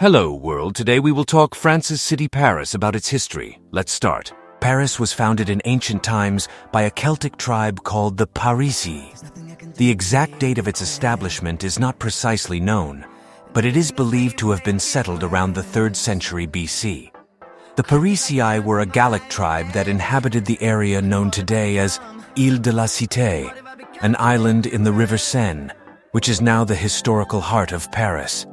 Hello, world. Today we will talk France's city Paris about its history. Let's start. Paris was founded in ancient times by a Celtic tribe called the Parisii. The exact date of its establishment is not precisely known, but it is believed to have been settled around the 3rd century BC. The Parisii were a Gallic tribe that inhabited the area known today as Île de la Cité, an island in the River Seine, which is now the historical heart of Paris.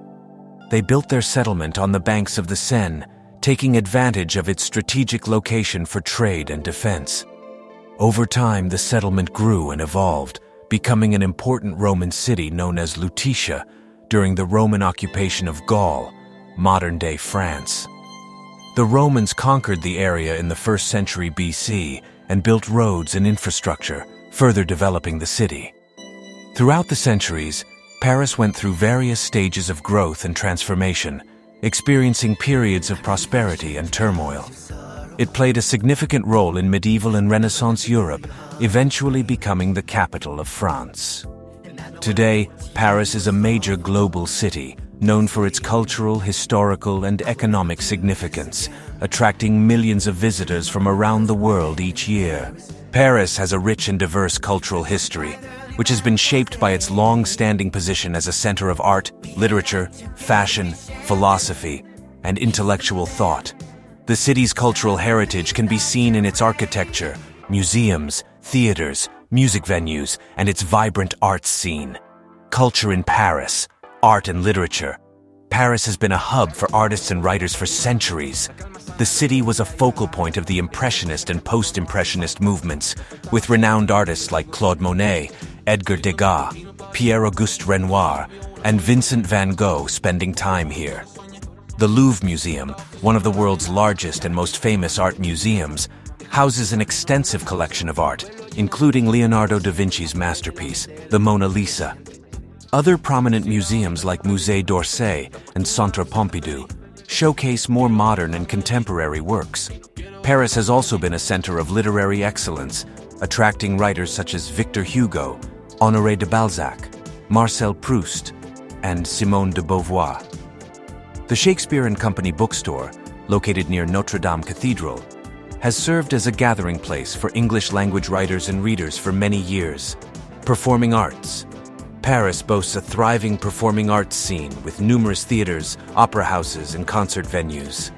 They built their settlement on the banks of the Seine, taking advantage of its strategic location for trade and defense. Over time, the settlement grew and evolved, becoming an important Roman city known as Lutetia during the Roman occupation of Gaul, modern-day France. The Romans conquered the area in the 1st century BC and built roads and infrastructure, further developing the city. Throughout the centuries, Paris went through various stages of growth and transformation, experiencing periods of prosperity and turmoil. It played a significant role in medieval and Renaissance Europe, eventually becoming the capital of France. Today, Paris is a major global city, known for its cultural, historical, and economic significance, attracting millions of visitors from around the world each year. Paris has a rich and diverse cultural history, which has been shaped by its long-standing position as a center of art, literature, fashion, philosophy, and intellectual thought. The city's cultural heritage can be seen in its architecture, museums, theaters, music venues, and its vibrant arts scene. Culture in Paris, art and literature. Paris has been a hub for artists and writers for centuries. The city was a focal point of the Impressionist and Post-Impressionist movements, with renowned artists like Claude Monet, Edgar Degas, Pierre-Auguste Renoir, and Vincent van Gogh spending time here. The Louvre Museum, one of the world's largest and most famous art museums, houses an extensive collection of art, including Leonardo da Vinci's masterpiece, the Mona Lisa. Other prominent museums like Musée d'Orsay and Centre Pompidou showcase more modern and contemporary works. Paris has also been a center of literary excellence, attracting writers such as Victor Hugo, Honoré de Balzac, Marcel Proust, and Simone de Beauvoir. The Shakespeare and Company bookstore, located near Notre Dame Cathedral, has served as a gathering place for English-language writers and readers for many years. Performing arts. Paris boasts a thriving performing arts scene with numerous theaters, opera houses, and concert venues.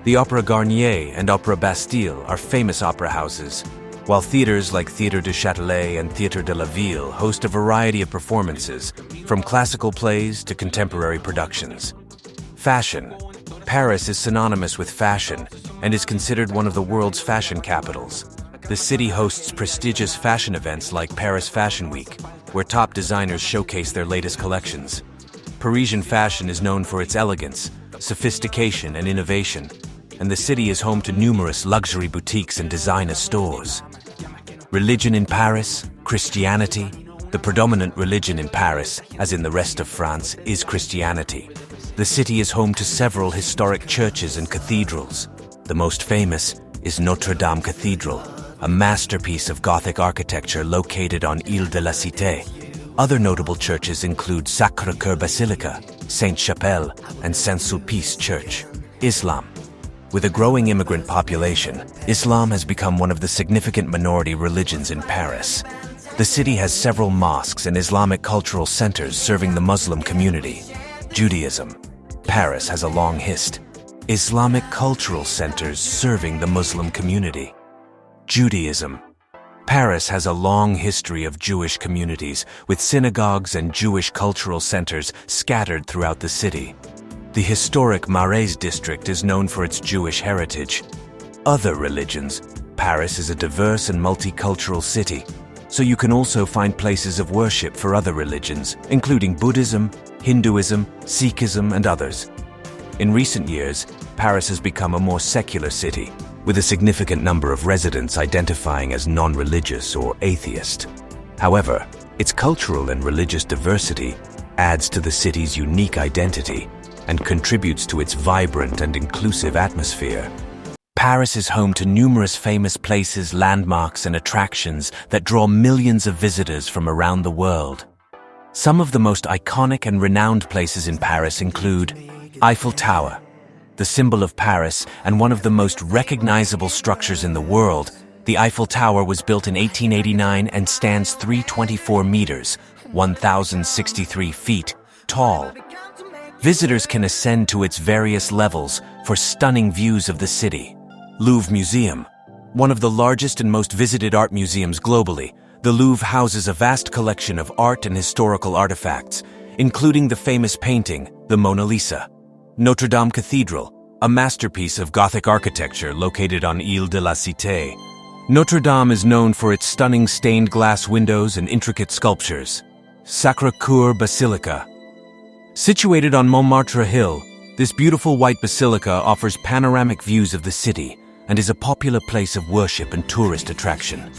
The Opéra Garnier and Opéra Bastille are famous opera houses, while theaters like Théâtre du Châtelet and Théâtre de la Ville host a variety of performances, from classical plays to contemporary productions. Fashion. Paris is synonymous with fashion and is considered one of the world's fashion capitals. The city hosts prestigious fashion events like Paris Fashion Week, where top designers showcase their latest collections. Parisian fashion is known for its elegance, sophistication, and innovation, and the city is home to numerous luxury boutiques and designer stores. Religion in Paris, Christianity. The predominant religion in Paris, as in the rest of France, is Christianity. The city is home to several historic churches and cathedrals. The most famous is Notre Dame Cathedral, a masterpiece of Gothic architecture located on Île de la Cité. Other notable churches include Sacré-Cœur Basilica, Sainte-Chapelle, and Saint-Sulpice Church. Islam. With a growing immigrant population, Islam has become one of the significant minority religions in Paris. The city has several mosques and Islamic cultural centers serving the Muslim community. Judaism. Paris has a long history. Islamic cultural centers serving the Muslim community. Judaism. Paris has a long history of Jewish communities, with synagogues and Jewish cultural centers scattered throughout the city. The historic Marais district is known for its Jewish heritage. Other religions. Paris is a diverse and multicultural city, so you can also find places of worship for other religions, including Buddhism, Hinduism, Sikhism, and others. In recent years, Paris has become a more secular city, with a significant number of residents identifying as non-religious or atheist. However, its cultural and religious diversity adds to the city's unique identity and contributes to its vibrant and inclusive atmosphere. Paris is home to numerous famous places, landmarks, and attractions that draw millions of visitors from around the world. Some of the most iconic and renowned places in Paris include Eiffel Tower. The symbol of Paris and one of the most recognizable structures in the world, the Eiffel Tower was built in 1889 and stands 324 meters, 1,063 feet, tall. Visitors can ascend to its various levels for stunning views of the city. Louvre Museum. One of the largest and most visited art museums globally, the Louvre houses a vast collection of art and historical artifacts, including the famous painting, the Mona Lisa. Notre Dame Cathedral, a masterpiece of Gothic architecture located on Ile de la Cité. Notre Dame is known for its stunning stained glass windows and intricate sculptures. Sacré-Cœur Basilica. Situated on Montmartre Hill, this beautiful white basilica offers panoramic views of the city and is a popular place of worship and tourist attraction.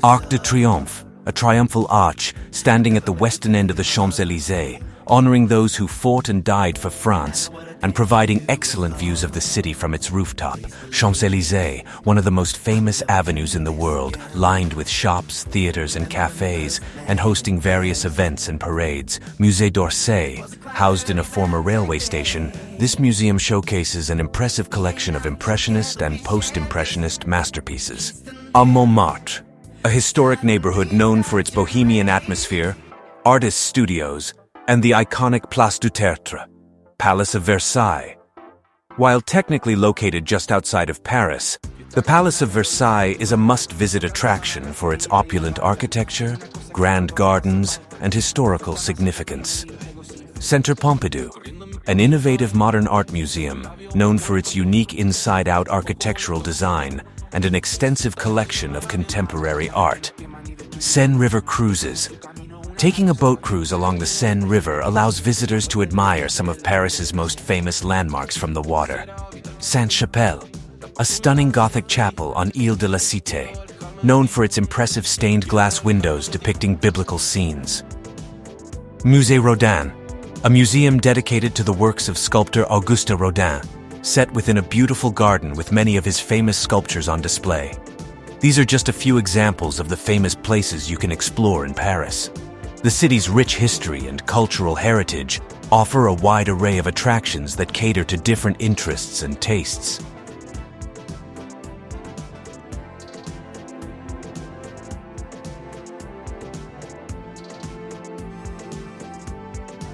Arc de Triomphe, a triumphal arch standing at the western end of the Champs-Élysées, honoring those who fought and died for France and providing excellent views of the city from its rooftop. Champs-Élysées, one of the most famous avenues in the world, lined with shops, theaters, and cafes, and hosting various events and parades. Musée d'Orsay, housed in a former railway station, this museum showcases an impressive collection of Impressionist and Post-Impressionist masterpieces. Montmartre, a historic neighborhood known for its bohemian atmosphere, artists' studios, and the iconic Place du Tertre, Palace of Versailles. While technically located just outside of Paris, the Palace of Versailles is a must-visit attraction for its opulent architecture, grand gardens, and historical significance. Centre Pompidou, an innovative modern art museum known for its unique inside-out architectural design and an extensive collection of contemporary art. Seine River Cruises. Taking a boat cruise along the Seine River allows visitors to admire some of Paris's most famous landmarks from the water. Sainte-Chapelle, a stunning Gothic chapel on Ile de la Cité, known for its impressive stained glass windows depicting biblical scenes. Musée Rodin, a museum dedicated to the works of sculptor Auguste Rodin, set within a beautiful garden with many of his famous sculptures on display. These are just a few examples of the famous places you can explore in Paris. The city's rich history and cultural heritage offer a wide array of attractions that cater to different interests and tastes.